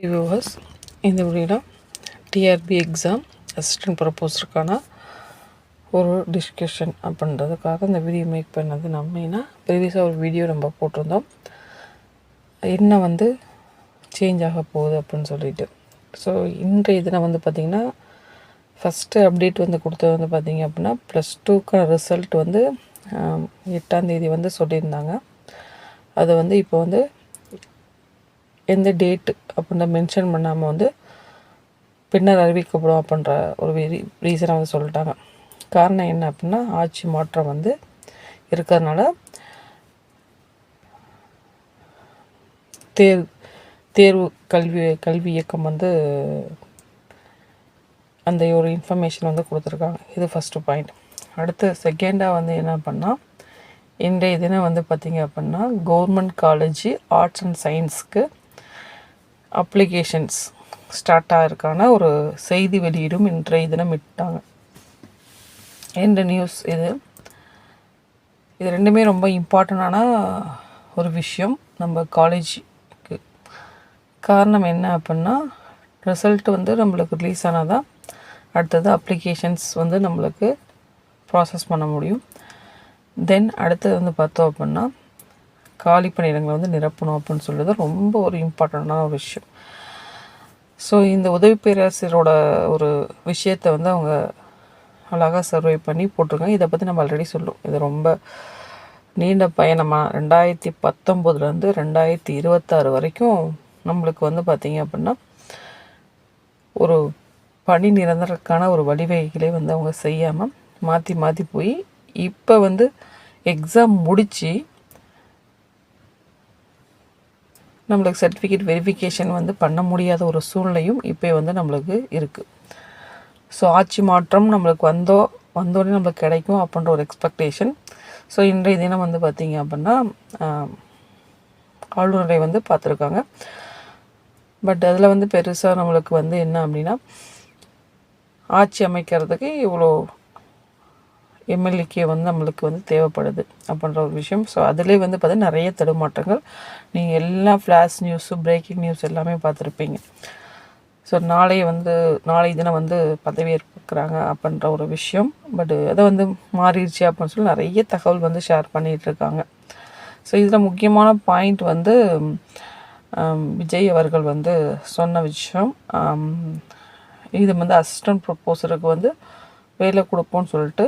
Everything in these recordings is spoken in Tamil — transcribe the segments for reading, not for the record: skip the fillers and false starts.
வியூவர்ஸ், இந்த வீடியோவில் டிஆர்பி எக்ஸாம் அசிஸ்டன்ட் ப்ரொபோசருக்கான ஒரு டிஸ்கஷன் அப்படின்றதுக்காக இந்த வீடியோ மேக் பண்ணது. நம்ம ப்ரீவியஸாக ஒரு வீடியோ நம்ம போட்டிருந்தோம், என்ன சேஞ்ச் ஆக போகுது அப்படின்னு சொல்லிட்டு. ஸோ இன்றைய தினம் பார்த்திங்கன்னா ஃபஸ்ட்டு அப்டேட் கொடுத்தது பார்த்திங்க அப்படின்னா +2க்கான ரிசல்ட் 8ஆம் தேதி சொல்லியிருந்தாங்க. அது இப்போ எந்த டேட்டு அப்படின்னு மென்ஷன் பண்ணாமல் பின்னர் அறிவிக்கப்படும் அப்படின்ற ஒரு ரீசனை சொல்லிட்டாங்க. காரணம் என்ன அப்படின்னா, ஆட்சி மாற்றம் இருக்கிறதுனால தேர்வு கல்வி இயக்கம் அந்த ஒரு இன்ஃபர்மேஷன் கொடுத்துருக்காங்க. இது ஃபஸ்ட்டு பாயிண்ட். அடுத்து செகண்டாக என்ன பண்ணால், இன்றைய தினம் பார்த்திங்க அப்படின்னா கவர்மெண்ட் காலேஜ் ஆர்ட்ஸ் அண்ட் சயின்ஸுக்கு அப்ளிகேஷன்ஸ் ஸ்டார்ட் ஆகிருக்கான ஒரு செய்தி வெளியீடும் இன்றைய தினம் விட்டாங்க. என்ற நியூஸ் இது ரெண்டுமே ரொம்ப இம்பார்ட்டண்டான ஒரு விஷயம் நம்ம காலேஜுக்கு. காரணம் என்ன அப்படின்னா, ரிசல்ட் நம்மளுக்கு ரிலீஸ் ஆனால் தான் அடுத்தது அப்ளிகேஷன்ஸ் நம்மளுக்கு ப்ராசஸ் பண்ண முடியும். தென் அடுத்தது பார்த்தோம் அப்படின்னா காலி பணியிடங்களை நிரப்பணும் அப்படின்னு சொல்கிறது ரொம்ப ஒரு இம்பார்ட்டண்ட்டான ஒரு விஷயம். ஸோ இந்த உதவி பேராசிரியரோட ஒரு விஷயத்தை அவங்க அழகாக சர்வே பண்ணி போட்டிருக்காங்க. இதை பற்றி நம்ம ஆல்ரெடி சொல்லுவோம். இது ரொம்ப நீண்ட பயணமாக 2019 2026 வரைக்கும் நம்மளுக்கு பார்த்திங்க அப்படின்னா ஒரு பணி நிரந்தரக்கான ஒரு வழிவகைகளை அவங்க செய்யாமல் மாற்றி மாற்றி போய் இப்போ எக்ஸாம் முடித்து நம்மளுக்கு சர்டிஃபிகேட் வெரிஃபிகேஷன் பண்ண முடியாத ஒரு சூழ்நிலையும் இப்போ நம்மளுக்கு இருக்குது. ஸோ ஆட்சி மாற்றம் நம்மளுக்கு வந்தோடனே நம்மளுக்கு கிடைக்கும் அப்படின்ற ஒரு எக்ஸ்பெக்டேஷன். ஸோ இன்றைய தினம் பார்த்திங்க அப்படின்னா ஆளுநரை பார்த்துருக்காங்க. பட் அதில் பெருசாக நம்மளுக்கு என்ன அப்படின்னா, ஆட்சி அமைக்கிறதுக்கு இவ்வளோ எம்எல்ஏக்கே நம்மளுக்கு தேவைப்படுது அப்படின்ற ஒரு விஷயம். ஸோ அதிலே பார்த்தீங்கன்னா நிறைய தடுமாற்றங்கள். நீங்கள் எல்லா ஃப்ளாஷ் நியூஸு, பிரேக்கிங் நியூஸ் எல்லாமே பார்த்துருப்பீங்க. ஸோ நாளை தினம் பதவியேற்கிறாங்க அப்படின்ற ஒரு விஷயம். பட் அதை மாறிடுச்சு அப்படின்னு சொல்லி நிறைய தகவல் ஷேர் பண்ணிகிட்ருக்காங்க. ஸோ இதில் முக்கியமான பாயிண்ட் விஜய் அவர்கள் சொன்ன விஷயம், இது அசிஸ்டன்ட் ப்ரொபோசருக்கு வேலை கொடுப்போம்னு சொல்லிட்டு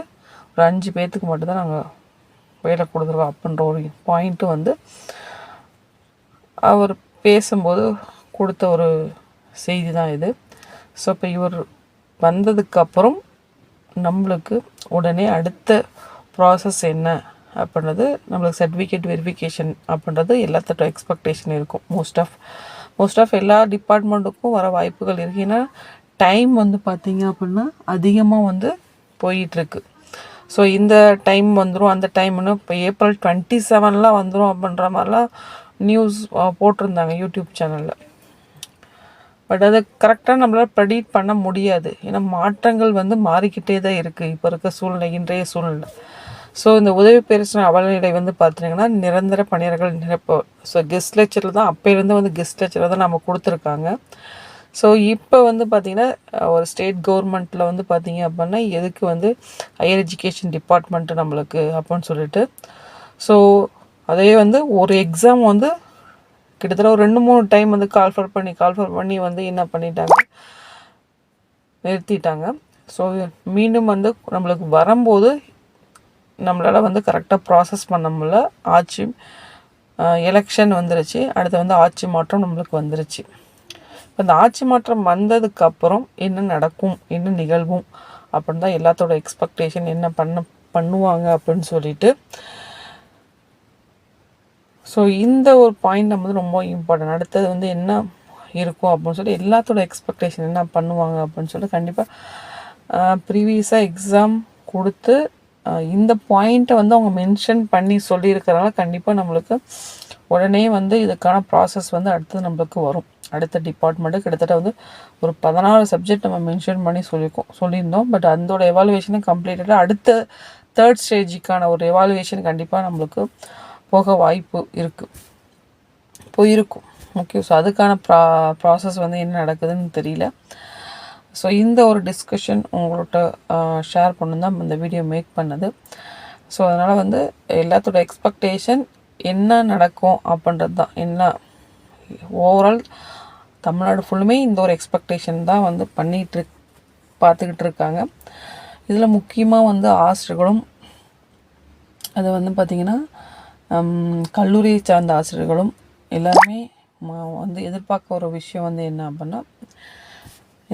ஒரு 5 பேர்த்துக்கு மட்டும்தான் நாங்கள் வேலை கொடுத்துருவோம் அப்படின்ற ஒரு பாயிண்ட்டு அவர் பேசும்போது கொடுத்த ஒரு செய்தி தான் இது. ஸோ இப்போ இவர் வந்ததுக்கப்புறம் நம்மளுக்கு உடனே அடுத்த ப்ராசஸ் என்ன அப்படின்றது, நம்மளுக்கு சர்டிஃபிகேட் வெரிஃபிகேஷன் அப்படின்றது எல்லாத்தோட எக்ஸ்பெக்டேஷன் இருக்கும். மோஸ்ட் ஆஃப் எல்லா டிபார்ட்மெண்ட்டுக்கும் வர வாய்ப்புகள் இருக்குது. ஏன்னா டைம் பார்த்திங்க அப்படின்னா அதிகமாக போயிட்டுருக்கு. ஸோ இந்த டைம் வந்துடும், அந்த டைம்னு இப்போ April 27 வந்துடும் அப்படின்ற மாதிரிலாம் நியூஸ் போட்டிருந்தாங்க யூடியூப் சேனலில். பட் அதை கரெக்டாக நம்மளால் ப்ரெடிக்ட் பண்ண முடியாது. ஏன்னா மாற்றங்கள் மாறிக்கிட்டே தான் இருக்குது இப்போ இருக்க சூழ்நிலை, இன்றைய சூழ்நிலை. ஸோ இந்த உதவி பேராசிரியர் அவலநிலை பார்த்தீங்கன்னா நிரந்தர பணியாளர்கள் நிரப்ப. ஸோ கெஸ்ட் லெக்சரில் தான் அப்போலேருந்து கெஸ்ட் லெக்சரில் தான் நம்ம கொடுத்துருக்காங்க. ஸோ இப்போ பார்த்திங்கன்னா ஒரு ஸ்டேட் கவர்மெண்ட்டில் பார்த்திங்க அப்படின்னா எதுக்கு ஹையர் எஜுகேஷன் டிபார்ட்மெண்ட்டு நம்மளுக்கு அப்படின்னு சொல்லிட்டு, ஸோ அதே ஒரு எக்ஸாம் கிட்டத்தட்ட ஒரு 2-3 டைம் கால்ஃபர் பண்ணி என்ன பண்ணிட்டாங்க, நிறுத்திட்டாங்க. ஸோ மீண்டும் நம்மளுக்கு வரும்போது நம்மளால் கரெக்டாக ப்ராசஸ் பண்ண முடியல. ஆட்சி எலெக்ஷன் வந்துருச்சு, அடுத்து ஆட்சி மாற்றம் நம்மளுக்கு வந்துருச்சு. அந்த ஆட்சி மாற்றம் வந்ததுக்கப்புறம் என்ன நடக்கும், என்ன நிகழ்வும் அப்படின்னு தான் எல்லாத்தோட எக்ஸ்பெக்டேஷன். என்ன பண்ணுவாங்க அப்படின்னு சொல்லிட்டு. ஸோ இந்த ஒரு பாயிண்ட் ரொம்ப இம்பார்ட்டன்ட். அடுத்தது என்ன இருக்கும் அப்படின்னு சொல்லி எல்லாத்தோட எக்ஸ்பெக்டேஷன் என்ன பண்ணுவாங்க அப்படின்னு சொல்லி கண்டிப்பாக ப்ரீவியஸாக எக்ஸாம் கொடுத்து இந்த பாயிண்ட்டை அவங்க மென்ஷன் பண்ணி சொல்லியிருக்கிறனால கண்டிப்பாக நம்மளுக்கு உடனே இதுக்கான ப்ராசஸ் அடுத்தது நம்மளுக்கு வரும். அடுத்த டிபார்ட்மெண்ட்டு கிட்டத்தட்ட ஒரு 16 சப்ஜெக்ட் நம்ம மென்ஷன் பண்ணி சொல்லியிருந்தோம். பட் அதோட எவாலுவேஷனும் கம்ப்ளீட்டடாக அடுத்த 3rd ஸ்டேஜுக்கான ஒரு எவாலுவேஷன் கண்டிப்பாக நம்மளுக்கு போக வாய்ப்பு இருக்குது, போயிருக்கும். முக்கியம். ஸோ அதுக்கான ப்ராசஸ் வந்து என்ன நடக்குதுன்னு தெரியல. ஸோ இந்த ஒரு டிஸ்கஷன் உங்கள்கிட்ட ஷேர் பண்ணணும் தான் இந்த வீடியோ மேக் பண்ணது. ஸோ அதனால் வந்து எல்லாத்தோட எக்ஸ்பெக்டேஷன் என்ன நடக்கும் அப்படின்றது தான். என்ன ஓவரால் தமிழ்நாடு ஃபுல்லுமே இந்த ஒரு எக்ஸ்பெக்டேஷன் தான் வந்து பார்த்துக்கிட்டு இருக்காங்க. இதில் முக்கியமாக வந்து ஆசிரியர்களும் அது வந்து பார்த்திங்கன்னா கல்லூரியை சார்ந்த ஆசிரியர்களும் எல்லாருமே வந்து எதிர்பார்க்க ஒரு விஷயம் வந்து என்ன அப்படின்னா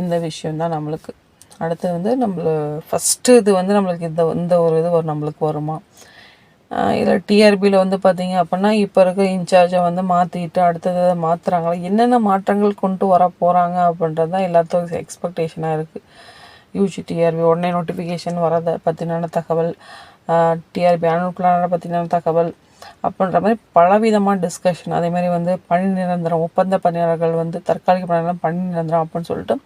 இந்த விஷயந்தான் நம்மளுக்கு. அடுத்து வந்து ஃபஸ்ட்டு இது வந்து நம்மளுக்கு இந்த ஒரு இது நம்மளுக்கு வருமா, இதில் டிஆர்பியில் வந்து பார்த்திங்க அப்படின்னா இப்போ இருக்க இன்சார்ஜை வந்து மாற்றிட்டு அடுத்தது மாற்றுறாங்களா, என்னென்ன மாற்றங்கள் கொண்டு வர போகிறாங்க அப்படின்றது தான் எல்லாத்துக்கும் எக்ஸ்பெக்டேஷனாக இருக்குது. யூஜி டிஆர்பி உடனே நோட்டிஃபிகேஷன் வரதை பற்றின தகவல், டிஆர்பி ஆனுவல் பிளானை பற்றின தகவல் அப்படின்ற மாதிரி பலவிதமான டிஸ்கஷன். அதே மாதிரி வந்து பணி நிரந்தரம், ஒப்பந்த பணியாளர்கள் வந்து தற்காலிக பணியாளர்கள் பணி நிரந்தரம் அப்படின்னு சொல்லிட்டு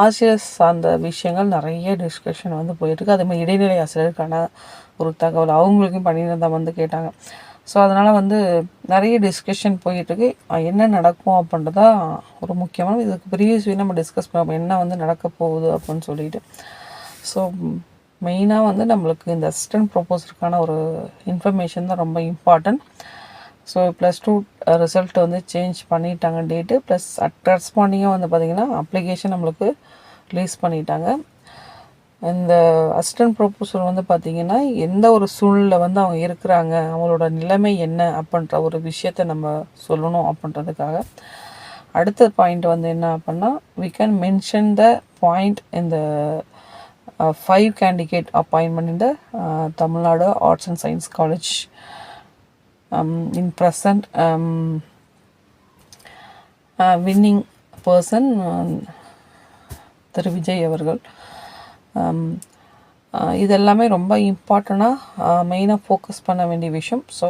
ஆசிரியர் சார்ந்த விஷயங்கள் நிறைய டிஸ்கஷன் வந்து போயிட்டுருக்கு. அதே மாதிரி இடைநிலை ஆசிரியருக்கான ஒரு தகவல், அவங்களுக்கும் பணி நிரந்தரம் வந்து கேட்டாங்க. ஸோ அதனால் வந்து நிறைய டிஸ்கஷன் போயிட்டுருக்கு. என்ன நடக்கும் அப்படின்றதா ஒரு முக்கியமான, இதுக்கு ப்ரீவியஸ்லி நம்ம டிஸ்கஸ் பண்ணுவோம் என்ன வந்து நடக்க போகுது அப்படின்னு சொல்லிட்டு. ஸோ மெயினாக வந்து நம்மளுக்கு இந்த அசிஸ்டன்ட் ப்ரொபோசருக்கான ஒரு இன்ஃபர்மேஷன் தான் ரொம்ப இம்பார்ட்டன்ட். ஸோ +2 ரிசல்ட் வந்து சேஞ்ச் பண்ணிட்டாங்க டேட்டு, ப்ளஸ் ரெஸ்பாண்டிங்காக வந்து பார்த்திங்கன்னா அப்ளிகேஷன் நம்மளுக்கு ரிலீஸ் பண்ணிட்டாங்க. இந்த அசிஸ்டன்ட் ப்ரொபோசர் வந்து பார்த்திங்கன்னா எந்த ஒரு சூழ்நிலை வந்து அவங்க இருக்கிறாங்க, அவங்களோட நிலைமை என்ன அப்படின்ற ஒரு விஷயத்தை நம்ம சொல்லணும் அப்படின்றதுக்காக அடுத்த பாயிண்ட் வந்து என்ன அப்படின்னா, we can mention the point in the 5 candidate appointment in the Tamil Nadu Arts and Science College in present winning person திரு விஜய் அவர்கள். இதெல்லாமே ரொம்ப இம்பார்ட்டண்ட்டாக மெயினாக ஃபோக்கஸ் பண்ண வேண்டிய விஷயம். ஸோ